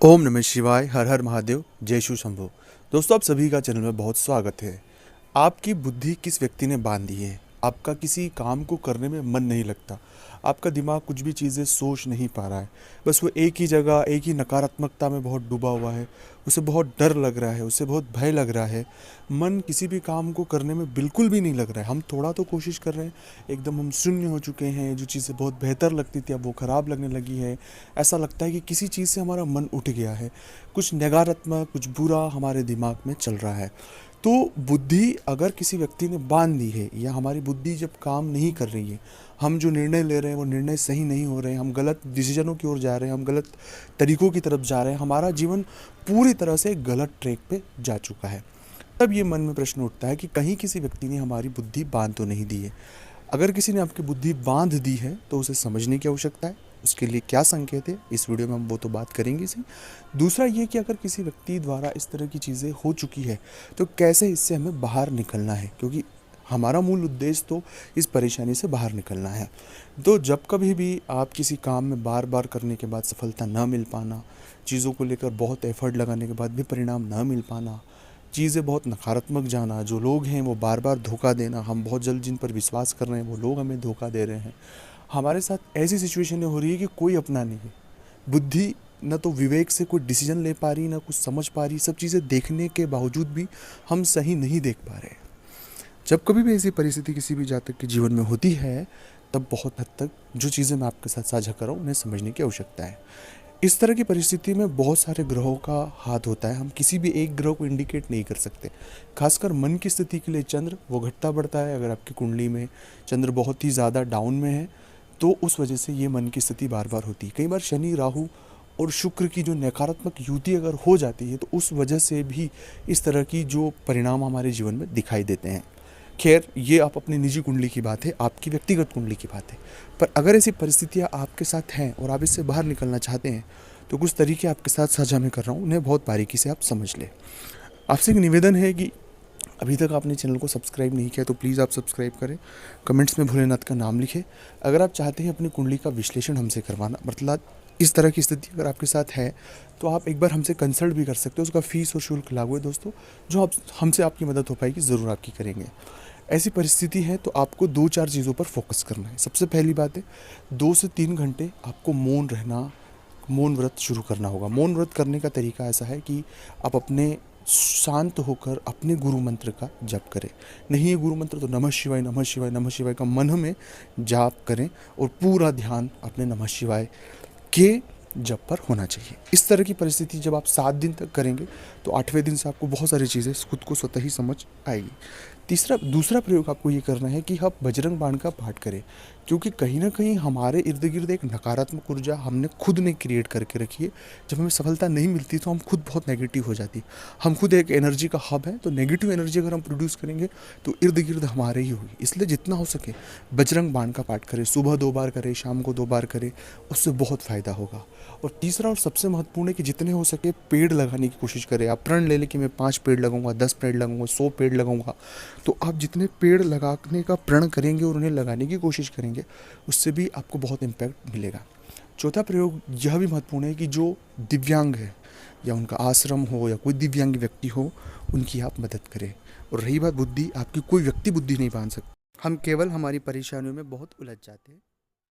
ओम नमः शिवाय, हर हर महादेव, जय शिव शंभो। दोस्तों, आप सभी का चैनल में बहुत स्वागत है। आपकी बुद्धि किस व्यक्ति ने बांध दी है? आपका किसी काम को करने में मन नहीं लगता, आपका दिमाग कुछ भी चीज़ें सोच नहीं पा रहा है, बस वो एक ही जगह एक ही नकारात्मकता में बहुत डूबा हुआ है। उसे बहुत डर लग रहा है, उसे बहुत भय लग रहा है। मन किसी भी काम को करने में बिल्कुल भी नहीं लग रहा है। हम थोड़ा तो कोशिश कर रहे हैं, एकदम हम शून्य हो चुके हैं। जो चीज़ें बहुत बेहतर लगती थी अब वो ख़राब लगने लगी है। ऐसा लगता है कि किसी चीज़ से हमारा मन उठ गया है, कुछ नकारात्मक, कुछ बुरा हमारे दिमाग में चल रहा है। तो बुद्धि अगर किसी व्यक्ति ने बांध दी है, या हमारी बुद्धि जब काम नहीं कर रही है, हम जो निर्णय ले रहे हैं वो निर्णय सही नहीं हो रहे हैं, हम गलत डिसीजनों की ओर जा रहे हैं, हम गलत तरीकों की तरफ जा रहे हैं, हमारा जीवन पूरी तरह से गलत ट्रैक पे जा चुका है, तब ये मन में प्रश्न उठता है कि कहीं किसी व्यक्ति ने हमारी बुद्धि बांध तो नहीं दी है। अगर किसी ने आपकी बुद्धि बांध दी है तो उसे समझने की आवश्यकता है। उसके लिए क्या संकेत है, इस वीडियो में हम वो तो बात करेंगे इसी। दूसरा ये कि अगर किसी व्यक्ति द्वारा इस तरह की चीज़ें हो चुकी है तो कैसे इससे हमें बाहर निकलना है, क्योंकि हमारा मूल उद्देश्य तो इस परेशानी से बाहर निकलना है। तो जब कभी भी आप किसी काम में बार बार करने के बाद सफलता न मिल पाना, चीज़ों को लेकर बहुत एफर्ट लगाने के बाद भी परिणाम न मिल पाना, चीज़ें बहुत नकारात्मक जाना, जो लोग हैं वो बार बार धोखा देना, हम बहुत जल्द जिन पर विश्वास कर रहे हैं वो लोग हमें धोखा दे रहे हैं, हमारे साथ ऐसी सिचुएशनें हो रही है कि कोई अपना नहीं है। बुद्धि न तो विवेक से कोई डिसीजन ले पा रही, ना कुछ समझ पा रही। सब चीज़ें देखने के बावजूद भी हम सही नहीं देख पा रहे। जब कभी भी ऐसी परिस्थिति किसी भी जातक के जीवन में होती है, तब बहुत हद तक जो चीज़ें मैं आपके साथ साझा कर रहा हूँ उन्हें समझने की आवश्यकता है। इस तरह की परिस्थिति में बहुत सारे ग्रहों का हाथ होता है, हम किसी भी एक ग्रह को इंडिकेट नहीं कर सकते। खासकर मन की स्थिति के लिए चंद्र वो घटता बढ़ता है। अगर आपकी कुंडली में चंद्र बहुत ही ज़्यादा डाउन में है तो उस वजह से ये मन की स्थिति बार बार होती है। कई बार शनि, राहु और शुक्र की जो नकारात्मक युति अगर हो जाती है तो उस वजह से भी इस तरह की जो परिणाम हमारे जीवन में दिखाई देते हैं। खैर, ये आप अपनी निजी कुंडली की बात है, आपकी व्यक्तिगत कुंडली की बात है। पर अगर ऐसी परिस्थितियाँ आपके साथ हैं और आप इससे बाहर निकलना चाहते हैं तो कुछ तरीके आपके साथ साझा मैं कर रहा हूँ, उन्हें बहुत बारीकी से आप समझ लें। आपसे एक निवेदन है कि अभी तक आपने चैनल को सब्सक्राइब नहीं किया तो प्लीज़ आप सब्सक्राइब करें। कमेंट्स में भोलेनाथ का नाम लिखें। अगर आप चाहते हैं अपनी कुंडली का विश्लेषण हमसे करवाना, मतलब इस तरह की स्थिति अगर आपके साथ है तो आप एक बार हमसे कंसल्ट भी कर सकते हो। उसका फीस और शुल्क लागू है दोस्तों। जो आप हमसे आपकी मदद हो पाएगी ज़रूर आपकी करेंगे। ऐसी परिस्थिति है तो आपको 2-4 चीज़ों पर फोकस करना है। सबसे पहली बात है, 2 से 3 घंटे आपको मौन रहना, मौन व्रत शुरू करना होगा। मौन व्रत करने का तरीका ऐसा है कि आप अपने शांत होकर अपने गुरु मंत्र का जप करें। नहीं है गुरु मंत्र तो नमः शिवाय नमः शिवाय नमः शिवाय का मन में जाप करें और पूरा ध्यान अपने नमः शिवाय के जप पर होना चाहिए। इस तरह की परिस्थिति जब आप 7 दिन तक करेंगे तो 8वें दिन से आपको बहुत सारी चीज़ें खुद को स्वतः ही समझ आएगी। दूसरा प्रयोग आपको ये करना है कि आप बजरंग बाण का पाठ करें, क्योंकि कहीं ना कहीं हमारे इर्द गिर्द एक नकारात्मक ऊर्जा हमने खुद ने क्रिएट करके रखी है। जब हमें सफलता नहीं मिलती तो हम खुद बहुत नेगेटिव हो जाती। हम खुद एक एनर्जी का हब है, तो नेगेटिव एनर्जी अगर हम प्रोड्यूस करेंगे तो इर्द गिर्द हमारे ही होगी। इसलिए जितना हो सके बजरंग बाण का पाठ करें। सुबह 2 बार करें, शाम को 2 बार करें, उससे बहुत फ़ायदा होगा। और तीसरा और सबसे महत्वपूर्ण है कि जितने हो सके पेड़ लगाने की कोशिश करें। आप प्रण ले लें कि मैं 5 पेड़ लगाऊंगा, 10 पेड़ लगाऊंगा, 100 पेड़ लगाऊंगा। तो आप जितने पेड़ लगाने का प्रण करेंगे और उन्हें लगाने की कोशिश करेंगे, उससे भी आपको बहुत इम्पैक्ट मिलेगा। चौथा प्रयोग यह भी महत्वपूर्ण है कि जो दिव्यांग है या उनका आश्रम हो या कोई दिव्यांग व्यक्ति हो, उनकी आप मदद करें। और रही बात बुद्धि, आपकी कोई व्यक्ति बुद्धि नहीं बांध सकता। हम केवल हमारी परेशानियों में बहुत उलझ जाते हैं।